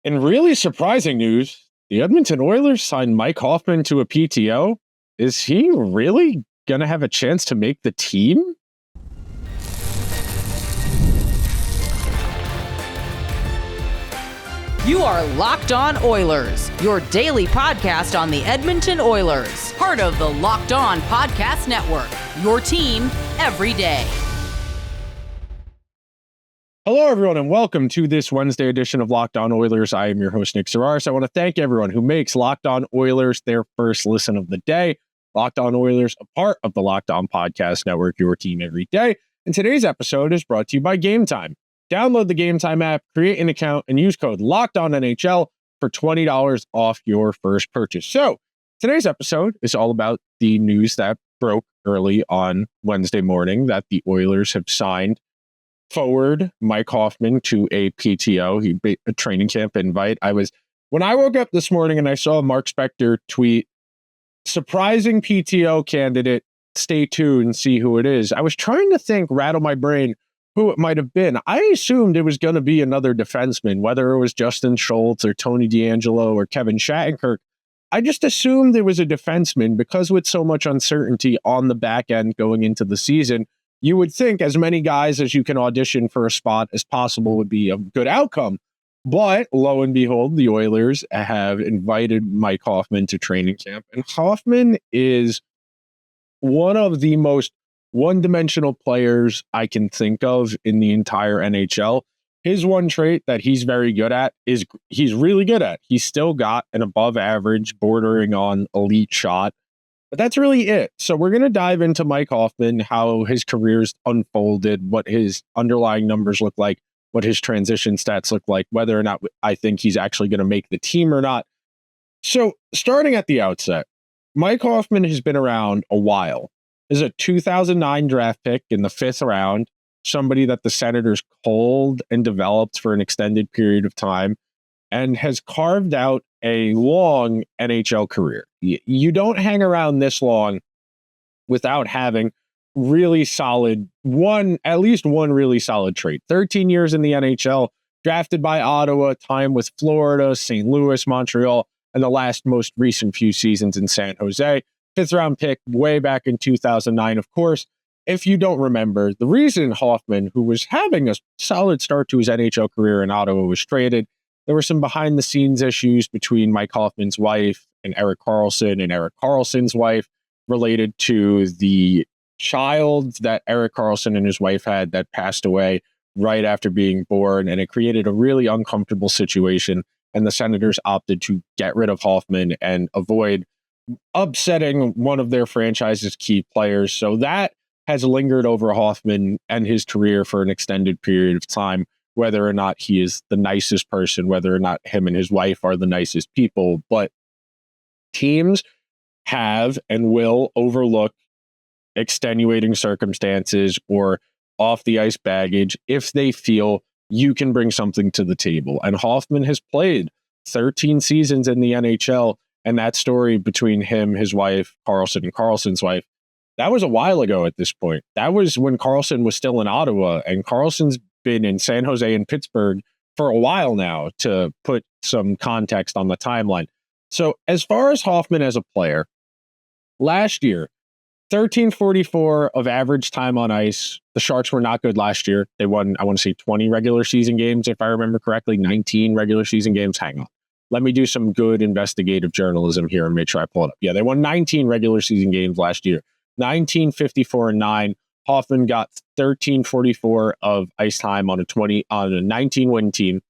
In really surprising news, the Edmonton Oilers signed Mike Hoffman to a PTO. Is he really going to have a chance to make the team? You are Locked On Oilers, your daily podcast on the Edmonton Oilers, part of the Locked On Podcast Network, your team every day. Hello, everyone, and welcome to this Wednesday edition of Locked On Oilers. I am your host, Nick Zararis. I want to thank everyone who makes Locked On Oilers their first listen of the day. Locked On Oilers, a part of the Locked On Podcast Network, your team every day. And today's episode is brought to you by Gametime. Download the Gametime app, create an account, and use code LOCKEDONNHL for $20 off your first purchase. So today's episode is all about the news that broke early on Wednesday morning that the Oilers have signed forward Mike Hoffman to a PTO, a training camp invite. When I woke up this morning and I saw Mark Spector tweet, surprising PTO candidate, stay tuned, see who it is. I was trying to rattle my brain who it might have been. I assumed it was going to be another defenseman, whether it was Justin Schultz or Tony DeAngelo or Kevin Shattenkirk. I just assumed it was a defenseman because with so much uncertainty on the back end going into the season, you would think as many guys as you can audition for a spot as possible would be a good outcome. But lo and behold, the Oilers have invited Mike Hoffman to training camp. And Hoffman is one of the most one-dimensional players I can think of in the entire NHL. His one trait that he's very good at is he's really good at. He's still got an above average, bordering on elite shot. But that's really it. So we're going to dive into Mike Hoffman, how his career's unfolded, what his underlying numbers look like, what his transition stats look like, whether or not I think he's actually going to make the team or not. So starting at the outset, Mike Hoffman has been around a while. Is a 2009 draft pick in the 5th round, somebody that the Senators culled and developed for an extended period of time, and has carved out a long NHL career. You don't hang around this long without having really solid at least one really solid trait. 13 years in the NHL, drafted by Ottawa, time with Florida, St. Louis, Montreal, and the most recent few seasons in San Jose. 5th round pick way back in 2009. Of course, if you don't remember, the reason Hoffman, who was having a solid start to his NHL career in Ottawa, was traded, there were some behind the scenes issues between Mike Hoffman's wife and Erik Karlsson, and Erik Karlsson's wife related to the child that Erik Karlsson and his wife had that passed away right after being born. And it created a really uncomfortable situation. And the Senators opted to get rid of Hoffman and avoid upsetting one of their franchise's key players. So that has lingered over Hoffman and his career for an extended period of time, whether or not he is the nicest person, whether or not him and his wife are the nicest people. But teams have and will overlook extenuating circumstances or off the ice baggage if they feel you can bring something to the table. And Hoffman has played 13 seasons in the NHL. And that story between him, his wife, Karlsson, and Karlsson's wife, that was a while ago at this point. That was when Karlsson was still in Ottawa, and Karlsson's been in San Jose and Pittsburgh for a while now, to put some context on the timeline. So as far as Hoffman as a player, last year, 1344 of average time on ice. The Sharks were not good last year. They won, I want to say 20 regular season games, if I remember correctly, 19 regular season games. Hang on. Let me do some good investigative journalism here and make sure I pull it up. Yeah, they won 19 regular season games last year. 1954-9. Hoffman got 1344 of ice time on a 19-win team.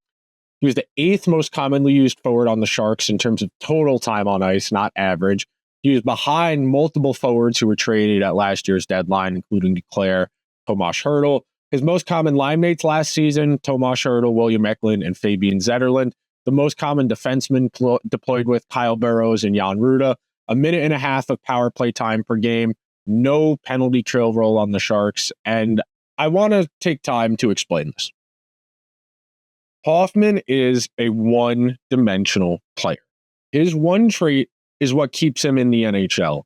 He was the 8th most commonly used forward on the Sharks in terms of total time on ice, not average. He was behind multiple forwards who were traded at last year's deadline, including Duclair, Tomas Hertl. His most common line mates last season, Tomas Hertl, William Eklund, and Fabian Zetterlund. The most common defensemen deployed with Kyle Burroughs and Jan Ruda. 1.5 minutes of power play time per game. No penalty kill roll on the Sharks. And I want to take time to explain this. Hoffman is a one-dimensional player. His one trait is what keeps him in the NHL.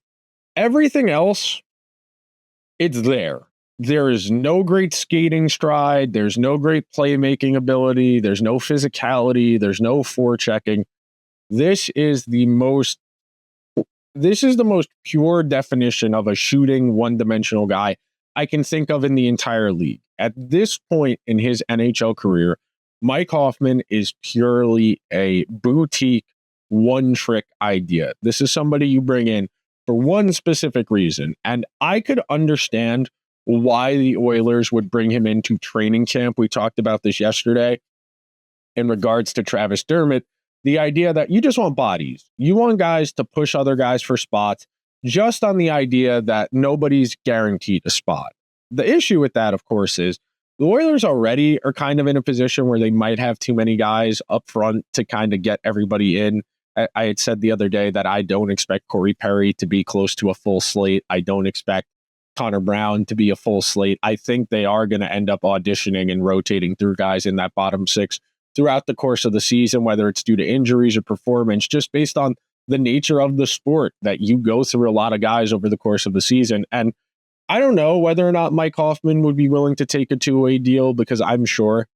Everything else, it's there. There is no great skating stride. There's no great playmaking ability. There's no physicality. There's no forechecking. This is the most pure definition of a shooting one-dimensional guy I can think of in the entire league. At this point in his NHL career, Mike Hoffman is purely a boutique one-trick idea. This is somebody you bring in for one specific reason. And I could understand why the Oilers would bring him into training camp. We talked about this yesterday in regards to Travis Dermott. The idea that you just want bodies. You want guys to push other guys for spots just on the idea that nobody's guaranteed a spot. The issue with that, of course, is the Oilers already are kind of in a position where they might have too many guys up front to kind of get everybody in. I had said the other day that I don't expect Corey Perry to be close to a full slate. I don't expect Connor Brown to be a full slate. I think they are going to end up auditioning and rotating through guys in that bottom six throughout the course of the season, whether it's due to injuries or performance, just based on the nature of the sport that you go through a lot of guys over the course of the season. And I don't know whether or not Mike Hoffman would be willing to take a two-way deal, because I'm sure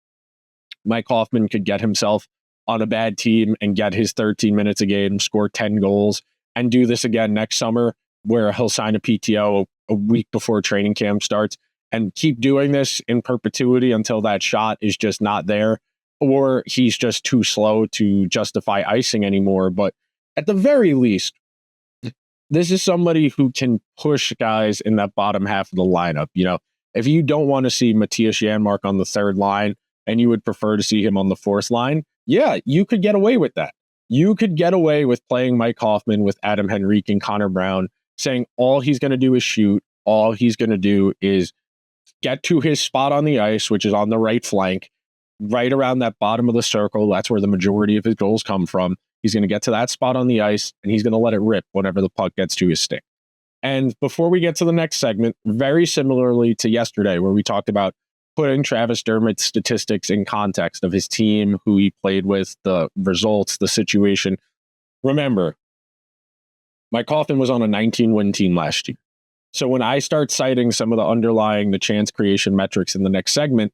Mike Hoffman could get himself on a bad team and get his 13 minutes a game, score 10 goals, and do this again next summer, where he'll sign a PTO a week before training camp starts and keep doing this in perpetuity until that shot is just not there, or he's just too slow to justify icing anymore. But at the very least, this is somebody who can push guys in that bottom half of the lineup. You know, if you don't want to see Matthias Janmark on the third line and you would prefer to see him on the fourth line, yeah, you could get away with that. You could get away with playing Mike Hoffman with Adam Henrique and Connor Brown, saying all he's going to do is shoot. All he's going to do is get to his spot on the ice, which is on the right flank, right around that bottom of the circle. That's where the majority of his goals come from. He's going to get to that spot on the ice, and he's going to let it rip whenever the puck gets to his stick. And before we get to the next segment, very similarly to yesterday, where we talked about putting Travis Dermott's statistics in context of his team, who he played with, the results, the situation. Remember, Mike Hoffman was on a 19-win team last year. So when I start citing some of the chance creation metrics in the next segment,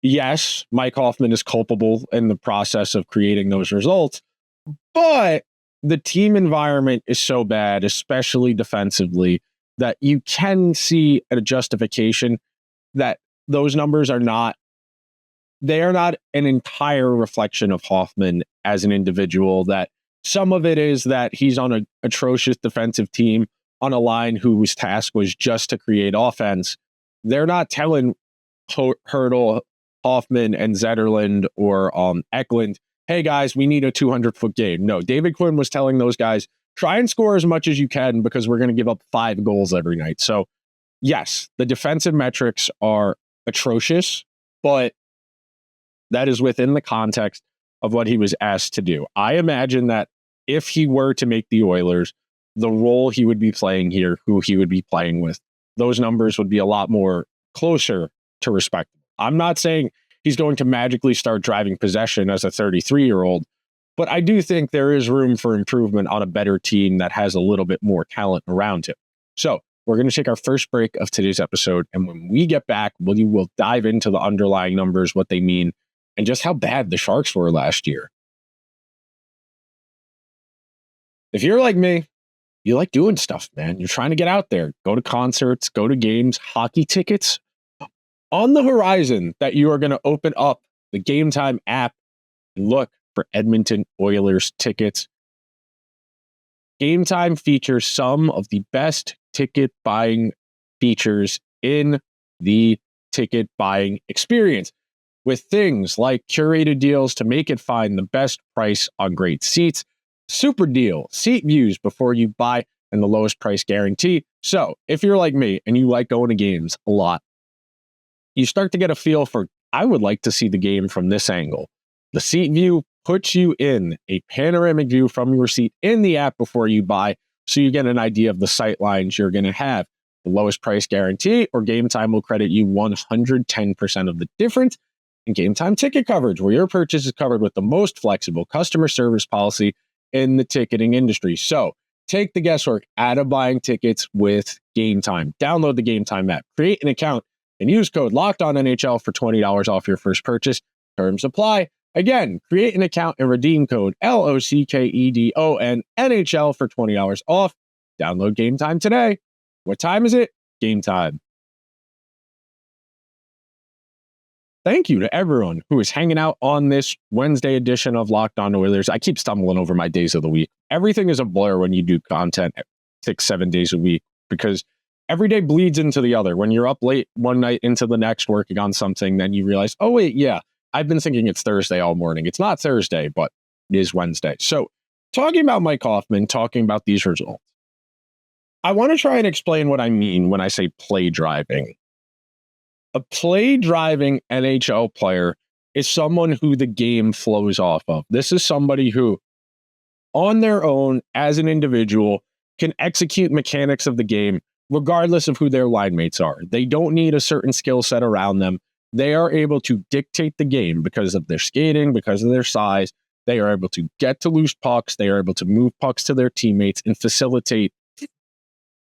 yes, Mike Hoffman is culpable in the process of creating those results, but the team environment is so bad, especially defensively, that you can see a justification that those numbers are not an entire reflection of Hoffman as an individual. That some of it is that he's on an atrocious defensive team on a line whose task was just to create offense. They're not telling Hurdle, Hoffman, and Zetterlund or Eklund, hey guys, we need a 200-foot game. No, David Quinn was telling those guys, try and score as much as you can because we're going to give up 5 goals every night. So yes, the defensive metrics are atrocious, but that is within the context of what he was asked to do. I imagine that if he were to make the Oilers, the role he would be playing here, who he would be playing with, those numbers would be a lot more closer to respectable. I'm not saying he's going to magically start driving possession as a 33-year-old, but I do think there is room for improvement on a better team that has a little bit more talent around him. So we're going to take our first break of today's episode, and when we get back, we'll dive into the underlying numbers, what they mean, and just how bad the Sharks were last year. If you're like me, you like doing stuff, man. You're trying to get out there, go to concerts, go to games, hockey tickets. On the horizon, that you are going to open up the Gametime app and look for Edmonton Oilers tickets. Gametime features some of the best ticket buying features in the ticket buying experience, with things like curated deals to make it find the best price on great seats, super deal, seat views before you buy, and the lowest price guarantee. So if you're like me and you like going to games a lot, you start to get a feel for, I would like to see the game from this angle. The seat view puts you in a panoramic view from your seat in the app before you buy, so you get an idea of the sight lines you're going to have. The lowest price guarantee, or Gametime, will credit you 110% of the difference. And Gametime ticket coverage, where your purchase is covered with the most flexible customer service policy in the ticketing industry. So Take the guesswork out of buying tickets with Gametime. Download the Gametime app, create an account, and use code LOCKEDONNHL for $20 off your first purchase. Terms apply. Again, create an account and redeem code LOCKEDONNHL for $20 off. Download Gametime today. What time is it? Gametime. Thank you to everyone who is hanging out on this Wednesday edition of Locked On Oilers. I keep stumbling over my days of the week. Everything is a blur when you do content 6-7 days a week because every day bleeds into the other. When you're up late one night into the next working on something, then you realize, oh, wait, yeah, I've been thinking it's Thursday all morning. It's not Thursday, but it is Wednesday. So talking about Mike Hoffman, talking about these results, I want to try and explain what I mean when I say play driving. A play driving NHL player is someone who the game flows off of. This is somebody who, on their own, as an individual, can execute mechanics of the game regardless of who their line mates are. They don't need a certain skill set around them. They are able to dictate the game because of their skating, because of their size. They are able to get to loose pucks. They are able to move pucks to their teammates and facilitate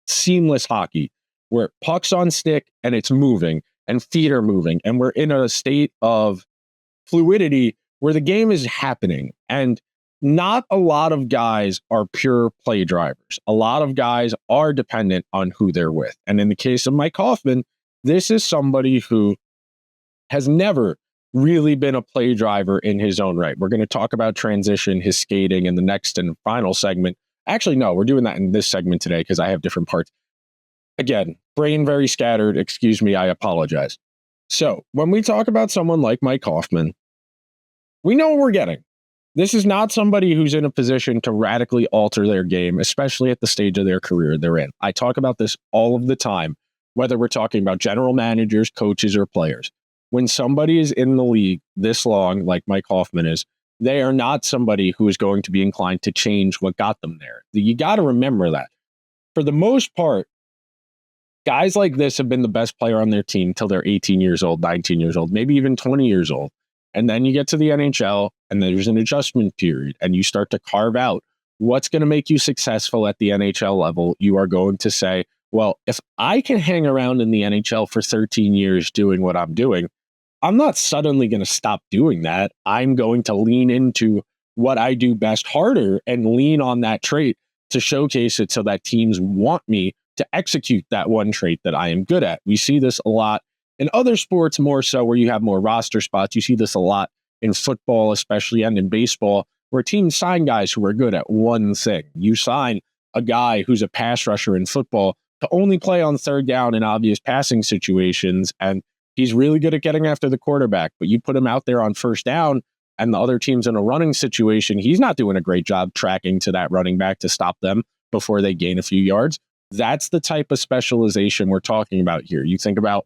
seamless hockey where puck's on stick and it's moving and feet are moving. And we're in a state of fluidity where the game is happening. And not a lot of guys are pure play drivers. A lot of guys are dependent on who they're with. And in the case of Mike Hoffman, this is somebody who has never really been a play driver in his own right. We're going to talk about transition, his skating in the next and final segment. Actually, no, we're doing that in this segment today because I have different parts. Again, brain very scattered. Excuse me, I apologize. So when we talk about someone like Mike Hoffman, we know what we're getting. This is not somebody who's in a position to radically alter their game, especially at the stage of their career they're in. I talk about this all of the time, whether we're talking about general managers, coaches, or players. When somebody is in the league this long, like Mike Hoffman is, they are not somebody who is going to be inclined to change what got them there. You got to remember that. For the most part, guys like this have been the best player on their team till they're 18 years old, 19 years old, maybe even 20 years old. And then you get to the NHL and there's an adjustment period and you start to carve out what's going to make you successful at the NHL level. You are going to say, well, if I can hang around in the NHL for 13 years doing what I'm doing, I'm not suddenly going to stop doing that. I'm going to lean into what I do best harder and lean on that trait to showcase it so that teams want me to execute that one trait that I am good at. We see this a lot in other sports, more so where you have more roster spots. You see this a lot in football, especially, and in baseball, where teams sign guys who are good at one thing. You sign a guy who's a pass rusher in football to only play on third down in obvious passing situations, and he's really good at getting after the quarterback, but you put him out there on first down and the other team's in a running situation, he's not doing a great job tracking to that running back to stop them before they gain a few yards. That's the type of specialization we're talking about here. You think about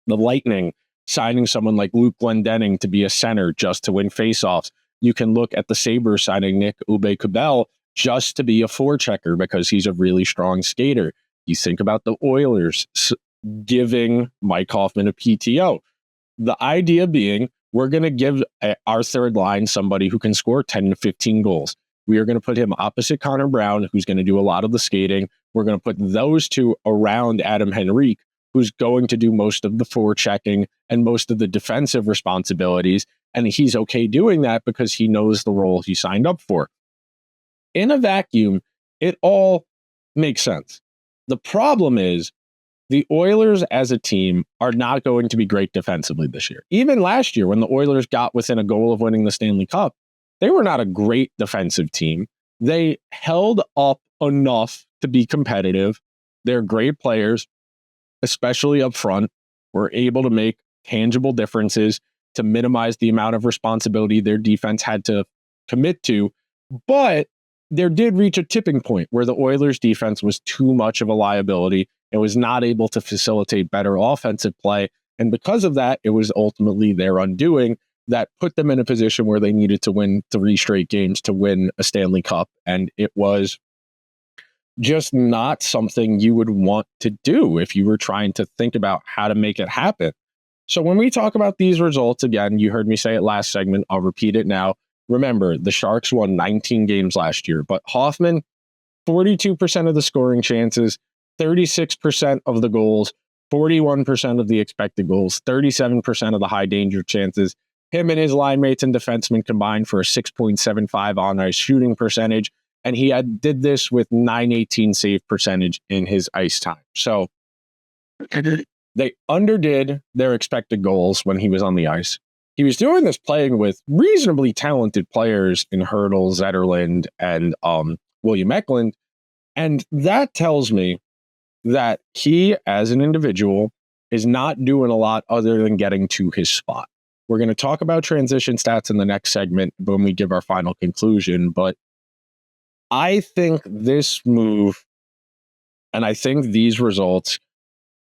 the Lightning signing someone like Luke Glendening to be a center just to win faceoffs. You can look at the Sabres signing Nick Ube-Kubel just to be a forechecker because he's a really strong skater. You think about the Oilers giving Mike Hoffman a PTO. The idea being, we're going to give our third line somebody who can score 10 to 15 goals. We are going to put him opposite Connor Brown, who's going to do a lot of the skating. We're going to put those two around Adam Henrique, who's going to do most of the forechecking and most of the defensive responsibilities. And he's okay doing that because he knows the role he signed up for. In a vacuum, it all makes sense. The problem is the Oilers as a team are not going to be great defensively this year. Even last year, when the Oilers got within a goal of winning the Stanley Cup, they were not a great defensive team. They held up enough to be competitive. They're great players, especially up front, were able to make tangible differences to minimize the amount of responsibility their defense had to commit to. But there did reach a tipping point where the Oilers defense was too much of a liability and was not able to facilitate better offensive play. And because of that, it was ultimately their undoing that put them in a position where they needed to win 3 straight games to win a Stanley Cup. And it was just not something you would want to do if you were trying to think about how to make it happen. So when we talk about these results, again, you heard me say it last segment, I'll repeat it now. Remember, the Sharks won 19 games last year, but Hoffman, 42% of the scoring chances, 36% of the goals, 41% of the expected goals, 37% of the high danger chances. Him and his line mates and defensemen combined for a 6.75 on ice shooting percentage. And he did this with 918 save percentage in his ice time. So they underdid their expected goals when he was on the ice. He was doing this playing with reasonably talented players in Hurdle, Zetterlund, and William Eklund. And that tells me that he, as an individual, is not doing a lot other than getting to his spot. We're going to talk about transition stats in the next segment when we give our final conclusion. But I think this move, and I think these results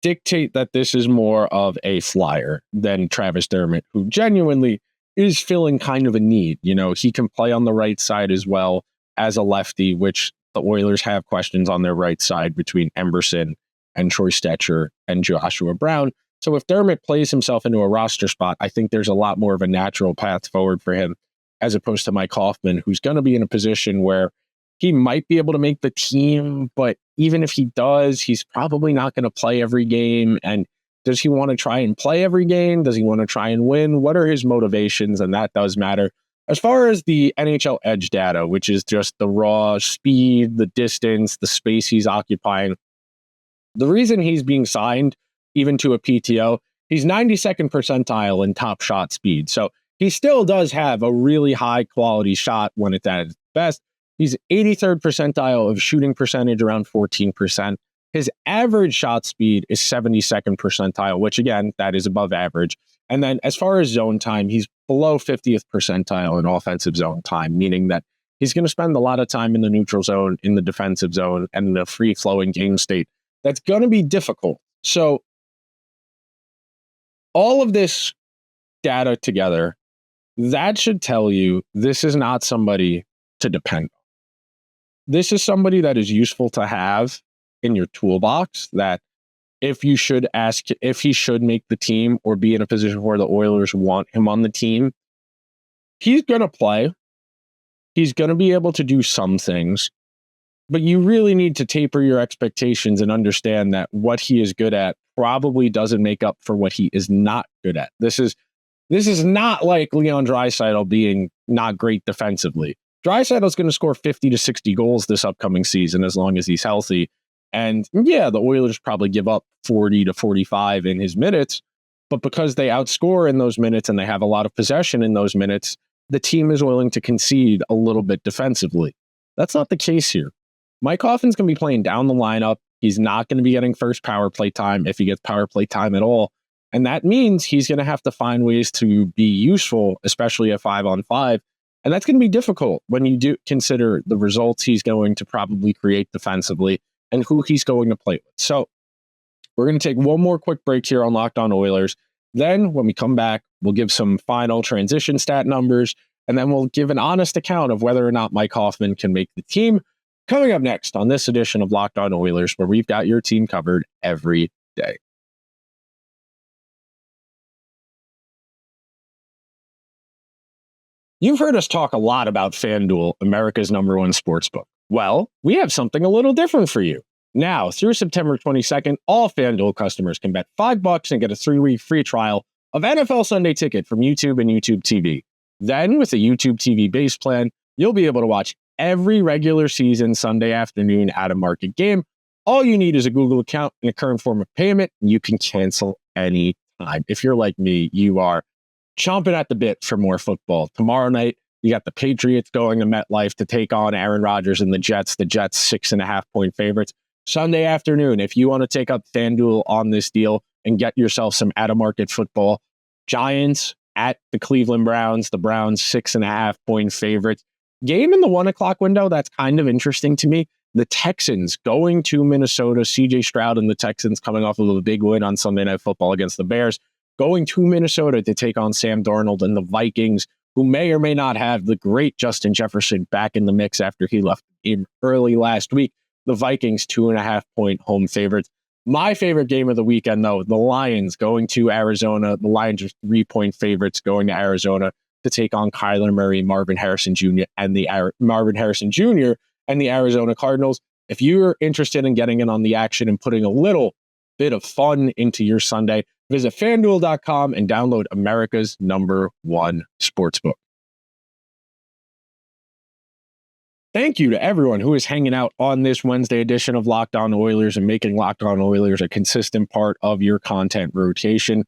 dictate that this is more of a flyer than Travis Dermott, who genuinely is filling kind of a need. You know, he can play on the right side as well as a lefty, which the Oilers have questions on their right side between Emberson and Troy Stetcher and Joshua Brown. So if Dermott plays himself into a roster spot, I think there's a lot more of a natural path forward for him, as opposed to Mike Hoffman, who's going to be in a position where he might be able to make the team, but even if he does, he's probably not going to play every game. And does he want to try and play every game? Does he want to try and win? What are his motivations? And that does matter. As far as the NHL Edge data, which is just the raw speed, the distance, the space he's occupying, the reason he's being signed even to a PTO, he's 92nd percentile in top shot speed. So he still does have a really high quality shot when it's at its best. He's 83rd percentile of shooting percentage, around 14%. His average shot speed is 72nd percentile, which again, that is above average. And then as far as zone time, he's below 50th percentile in offensive zone time, meaning that he's going to spend a lot of time in the neutral zone, in the defensive zone, and in the free-flowing game state. That's going to be difficult. So all of this data together, that should tell you this is not somebody to depend on. This is somebody that is useful to have in your toolbox, that if you should ask if he should make the team or be in a position where the Oilers want him on the team, he's going to play. He's going to be able to do some things, but you really need to taper your expectations and understand that what he is good at probably doesn't make up for what he is not good at. This is not like Leon Draisaitl being not great defensively. Draisaitl's going to score 50 to 60 goals this upcoming season as long as he's healthy. And yeah, the Oilers probably give up 40 to 45 in his minutes, but because they outscore in those minutes and they have a lot of possession in those minutes, the team is willing to concede a little bit defensively. That's not the case here. Mike Hoffman's going to be playing down the lineup. He's not going to be getting first power play time if he gets power play time at all. And that means he's going to have to find ways to be useful, especially at 5-on-5. And that's going to be difficult when you do consider the results he's going to probably create defensively and who he's going to play with. So we're going to take one more quick break here on Locked On Oilers. Then when we come back, we'll give some final transition stat numbers, and then we'll give an honest account of whether or not Mike Hoffman can make the team. Coming up next on this edition of Locked On Oilers, where we've got your team covered every day. You've heard us talk a lot about FanDuel, America's #1 sportsbook. Well, we have something a little different for you. Now, through September 22nd, all FanDuel customers can bet $5 and get a 3-week free trial of NFL Sunday Ticket from YouTube and YouTube TV. Then, with a YouTube TV base plan, you'll be able to watch every regular season Sunday afternoon at-a-market game. All you need is a Google account and a current form of payment, and you can cancel any time. If you're like me, you are chomping at the bit for more football. Tomorrow night, you got the Patriots going to MetLife to take on Aaron Rodgers and the Jets. The Jets 6.5-point favorites. Sunday afternoon, if you want to take up FanDuel on this deal and get yourself some at-a-market football, Giants at the Cleveland Browns. The Browns 6.5-point favorites. Game in the 1 o'clock window, that's kind of interesting to me. The Texans going to Minnesota. CJ Stroud and the Texans coming off of a big win on Sunday Night Football against the Bears. Going to Minnesota to take on Sam Darnold and the Vikings, who may or may not have the great Justin Jefferson back in the mix after he left the game early last week. The Vikings 2.5-point home favorites. My favorite game of the weekend, though, the Lions going to Arizona. The Lions are 3-point favorites going to Arizona to take on Kyler Murray, Marvin Harrison Jr., and the Marvin Harrison Jr. and the Arizona Cardinals. If you're interested in getting in on the action and putting a little bit of fun into your Sunday, visit FanDuel.com and download America's #1 sportsbook. Thank you to everyone who is hanging out on this Wednesday edition of Locked On Oilers and making Locked On Oilers a consistent part of your content rotation.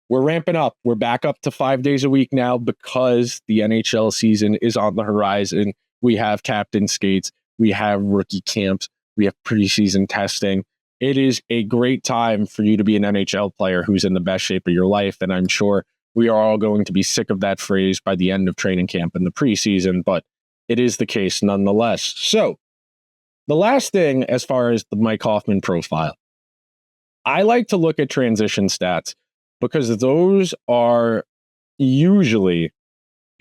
We're ramping up. We're back up to 5 days a week now because the NHL season is on the horizon. We have captain skates. We have rookie camps. We have preseason testing. It is a great time for you to be an NHL player who's in the best shape of your life. And I'm sure we are all going to be sick of that phrase by the end of training camp and the preseason, but it is the case nonetheless. So the last thing, as far as the Mike Hoffman profile, I like to look at transition stats because those are usually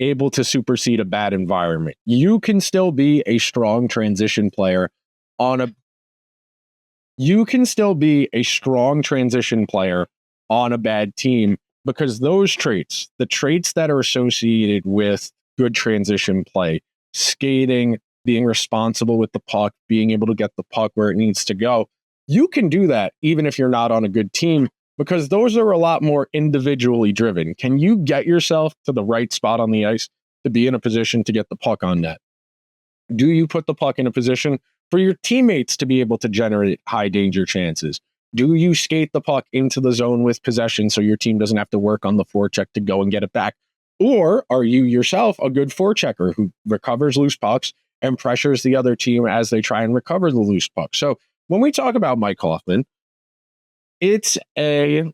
able to supersede a bad environment. You can still be a strong transition player on a bad team because those traits, the traits that are associated with good transition play, skating, being responsible with the puck, being able to get the puck where it needs to go, you can do that even if you're not on a good team because those are a lot more individually driven. Can you get yourself to the right spot on the ice to be in a position to get the puck on net? Do you put the puck in a position for your teammates to be able to generate high danger chances? Do you skate the puck into the zone with possession so your team doesn't have to work on the forecheck to go and get it back? Or are you yourself a good forechecker who recovers loose pucks and pressures the other team as they try and recover the loose puck? So when we talk about Mike Hoffman, it's a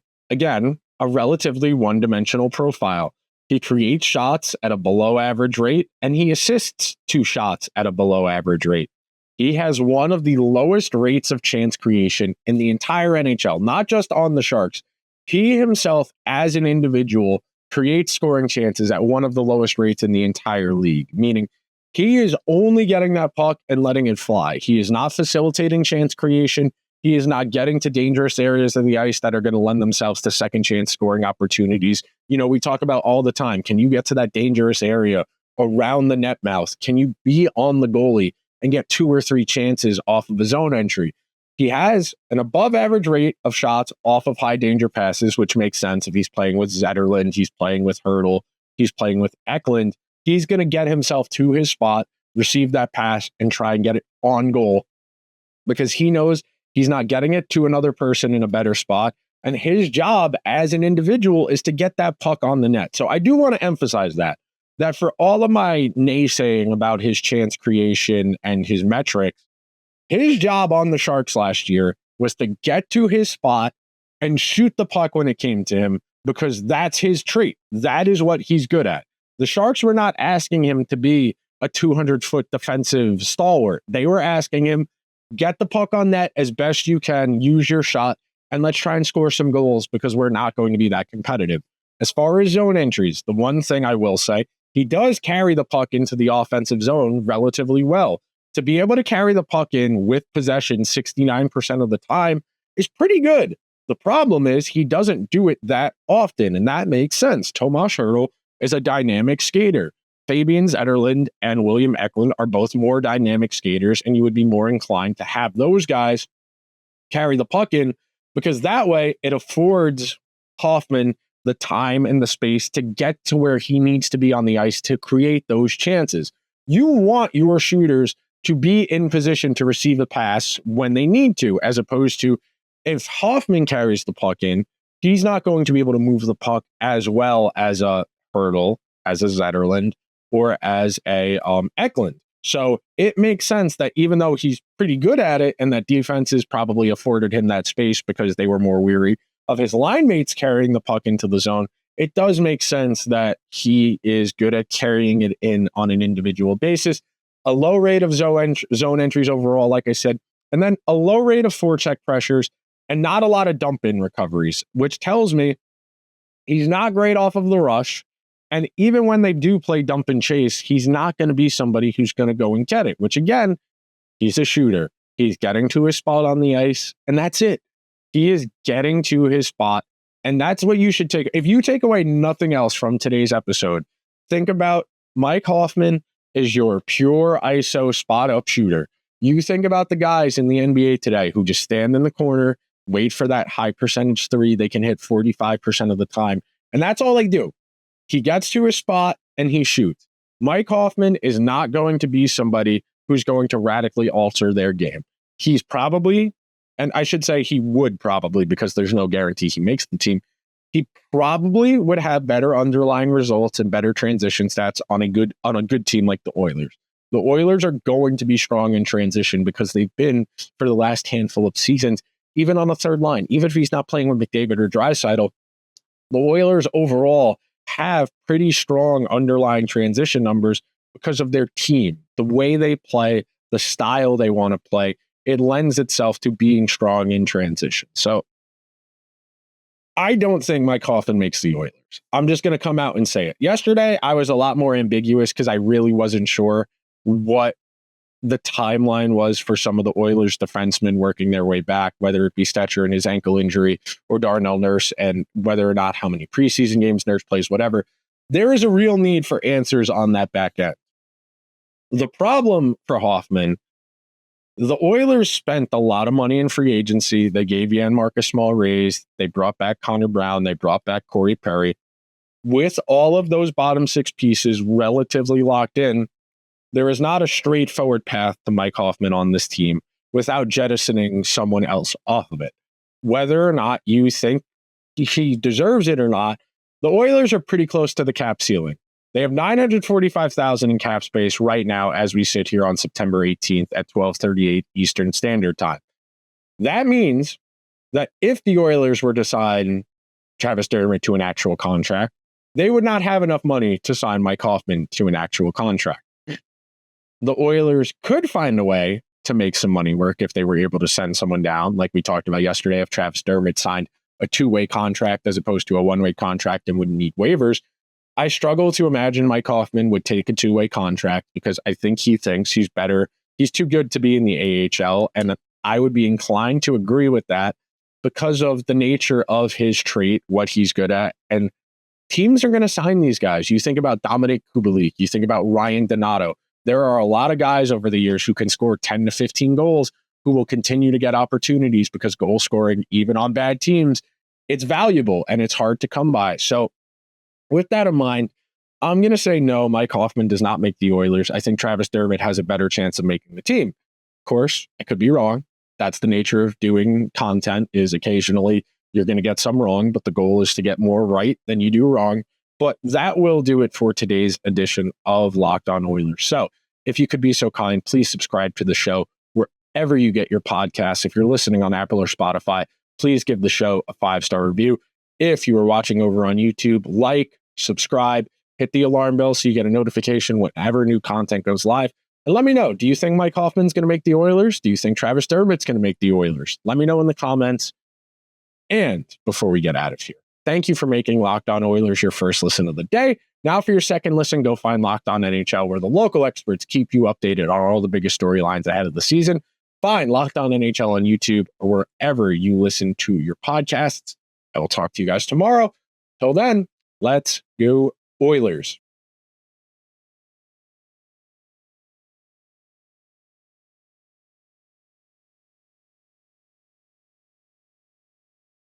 relatively one-dimensional profile. He creates shots at a below average rate and he assists 2 shots at a below average rate. He has one of the lowest rates of chance creation in the entire NHL, not just on the Sharks. He himself, as an individual, creates scoring chances at one of the lowest rates in the entire league, meaning he is only getting that puck and letting it fly. He is not facilitating chance creation. He is not getting to dangerous areas of the ice that are going to lend themselves to second chance scoring opportunities. You know, we talk about all the time. Can you get to that dangerous area around the net mouth? Can you be on the goalie and get 2 or 3 chances off of a zone entry? He has an above average rate of shots off of high danger passes, which makes sense. If he's playing with Zetterlund, he's playing with Hurdle, he's playing with Eklund, he's going to get himself to his spot, receive that pass, and try and get it on goal because he knows he's not getting it to another person in a better spot. And his job as an individual is to get that puck on the net. So I do want to emphasize that for all of my naysaying about his chance creation and his metrics, his job on the Sharks last year was to get to his spot and shoot the puck when it came to him because that's his trait. That is what he's good at. The Sharks were not asking him to be a 200-foot defensive stalwart. They were asking him, get the puck on net as best you can, use your shot, and let's try and score some goals because we're not going to be that competitive. As far as zone entries, the one thing I will say, he does carry the puck into the offensive zone relatively well. To be able to carry the puck in with possession 69% of the time is pretty good. The problem is he doesn't do it that often, and that makes sense. Tomas Hertl is a dynamic skater. Fabian Zetterlund and William Eklund are both more dynamic skaters, and you would be more inclined to have those guys carry the puck in because that way it affords Hoffman the time and the space to get to where he needs to be on the ice to create those chances. You want your shooters to be in position to receive a pass when they need to, as opposed to if Hoffman carries the puck in, he's not going to be able to move the puck as well as a Hurdle, as a Zetterlund, or as a Eklund. So it makes sense that even though he's pretty good at it and that defenses probably afforded him that space because they were more weary of his line mates carrying the puck into the zone, it does make sense that he is good at carrying it in on an individual basis. A low rate of zone entries overall, like I said, and then a low rate of forecheck pressures and not a lot of dump-in recoveries, which tells me he's not great off of the rush. And even when they do play dump and chase, he's not going to be somebody who's going to go and get it, which again, he's a shooter. He's getting to his spot on the ice, and that's it. He is getting to his spot, and that's what you should take. If you take away nothing else from today's episode, think about Mike Hoffman is your pure ISO spot up shooter. You think about the guys in the NBA today who just stand in the corner, wait for that high percentage three they can hit 45% of the time. And that's all they do. He gets to his spot and he shoots. Mike Hoffman is not going to be somebody who's going to radically alter their game. He's probably, and I should say he would probably, because there's no guarantee he makes the team, he probably would have better underlying results and better transition stats on a good team like the Oilers. The Oilers are going to be strong in transition because they've been for the last handful of seasons, even on a third line, even if he's not playing with McDavid or Draisaitl, the Oilers overall have pretty strong underlying transition numbers because of their team, the way they play, the style they want to play. It lends itself to being strong in transition. So I don't think Mike Hoffman makes the Oilers. I'm just going to come out and say it. Yesterday, I was a lot more ambiguous because I really wasn't sure what the timeline was for some of the Oilers defensemen working their way back, whether it be Stetcher and his ankle injury or Darnell Nurse, and whether or not how many preseason games Nurse plays, whatever. There is a real need for answers on that back end. The problem for Hoffman, the Oilers spent a lot of money in free agency. They gave Janmark a small raise. They brought back Connor Brown. They brought back Corey Perry. With all of those bottom six pieces relatively locked in, there is not a straightforward path to Mike Hoffman on this team without jettisoning someone else off of it. Whether or not you think he deserves it or not, the Oilers are pretty close to the cap ceiling. They have $945,000 in cap space right now as we sit here on September 18th at 12:38 Eastern Standard Time. That means that if the Oilers were to sign Travis Dermott to an actual contract, they would not have enough money to sign Mike Hoffman to an actual contract. The Oilers could find a way to make some money work if they were able to send someone down, like we talked about yesterday, if Travis Dermott signed a two-way contract as opposed to a one-way contract and wouldn't need waivers. I struggle to imagine Mike Hoffman would take a two-way contract because I think he thinks he's better. He's too good to be in the AHL, and I would be inclined to agree with that because of the nature of his trait, what he's good at, and teams are going to sign these guys. You think about Dominic Kubalik, you think about Ryan Donato. There are a lot of guys over the years who can score 10 to 15 goals who will continue to get opportunities because goal scoring, even on bad teams, it's valuable and it's hard to come by. So with that in mind, I'm going to say no, Mike Hoffman does not make the Oilers. I think Travis Dermott has a better chance of making the team. Of course, I could be wrong. That's the nature of doing content, is occasionally you're going to get some wrong, but the goal is to get more right than you do wrong. But that will do it for today's edition of Locked On Oilers. So if you could be so kind, please subscribe to the show wherever you get your podcasts. If you're listening on Apple or Spotify, please give the show a 5-star review. If you are watching over on YouTube, like, subscribe, hit the alarm bell so you get a notification whenever new content goes live. And let me know, do you think Mike Hoffman's going to make the Oilers? Do you think Travis Dermott's going to make the Oilers? Let me know in the comments. And before we get out of here, thank you for making Locked On Oilers your first listen of the day. Now for your second listen, go find Locked On NHL, where the local experts keep you updated on all the biggest storylines ahead of the season. Find Locked On NHL on YouTube or wherever you listen to your podcasts. I will talk to you guys tomorrow. Till then, let's go Oilers.